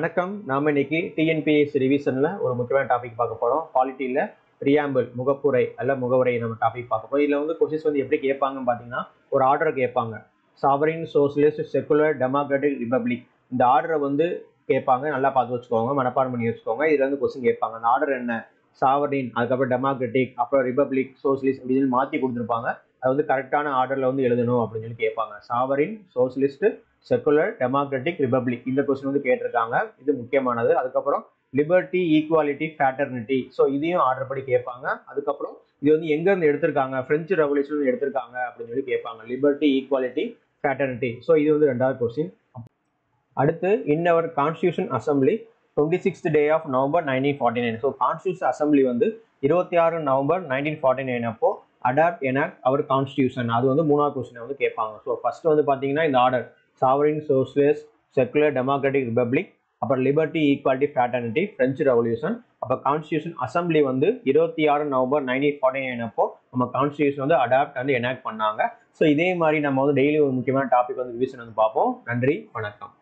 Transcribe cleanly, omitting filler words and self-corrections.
வணக்கம். நாம இன்னைக்கு டிஎன்பிஎஸ்சி ரிவிஷன்ல ஒரு முக்கியமான டாபிக் பார்க்க போறோம். பாலிட்டியில பிரியாம்பிள் முகப்புரை அல்ல முகவுரை நம்ம டாபிக் பார்க்க போறோம். இதுல வந்து கொஸ்டின்ஸ் வந்து எப்படி கேட்பாங்கன்னு பாத்தீங்கன்னா, ஒரு ஆர்டர் கேட்பாங்க. Sovereign, socialist, secular, democratic, republic. இந்த ஆர்டரை வந்து கேட்பாங்க. நல்லா பார்த்து வச்சுக்கோங்க, மனப்பாடம் பண்ணி வச்சுக்கோங்க. இதுல இருந்து கொஸ்டின் கேட்பாங்க. அந்த ஆர்டர் என்ன? சாவரின், அதுக்கப்புறம் டெமோக்ராட்டிக், அப்புறம் ரிபப்ளிக், சோசியலிஸ்ட் அப்படின்னு மாற்றி கொடுத்துருப்பாங்க. அது வந்து கரெக்டான ஆர்டர்ல வந்து எழுதணும் அப்படின்னு சொல்லி கேட்பாங்க. Sovereign, socialist, secular, democratic, republic. இந்த கொஸ்டின் வந்து கேட்டிருக்காங்க. இது முக்கியமானது. அதுக்கப்புறம் லிபர்ட்டி, ஈக்குவாலிட்டி, ஃபேட்டர்னிட்டி. ஸோ இதையும் ஆர்டர் படி கேட்பாங்க. அதுக்கப்புறம் இது வந்து எங்க இருந்து எடுத்திருக்காங்க? பிரெஞ்சு ரெவல்யூஷன் எடுத்திருக்காங்க அப்படின்னு சொல்லி கேட்பாங்க. Liberty, equality, ஃபேட்டர்னிட்டி. ஸோ இது வந்து ரெண்டாவது கொஸ்டின். அடுத்து, in our constitution assembly 26th day of November 1949. So constitution assembly வந்து 26 நவம்பர் 1949 அப்போ அடாப்ட் எனாக்ட் அவர் கான்ஸ்டியூஷன். அது வந்து மூணாவது கொஸ்டின் வந்து கேட்பாங்க. ஸோ ஃபர்ஸ்ட் வந்து பார்த்தீங்கன்னா இந்த order sovereign, socialist, secular, democratic, republic, அப்புறம் லிபர்ட்டி, ஈக்குவாலிட்டி, ஃபேட்டர்னிட்டி, பிரெஞ்சு ரெவல்யூஷன். அப்போ கான்ஸ்டியூஷன் அசம்பிளி வந்து 26 நவம்பர் 1949 அப்போ நம்ம கான்ஸ்டியூஷன் வந்து அடாப்ட் வந்து எனாக்ட் பண்ணாங்க. ஸோ இதே மாதிரி நம்ம வந்து டெய்லி ஒரு முக்கியமான டாபிக் வந்து ரிவிஷன் வந்து பார்ப்போம். நன்றி, வணக்கம்.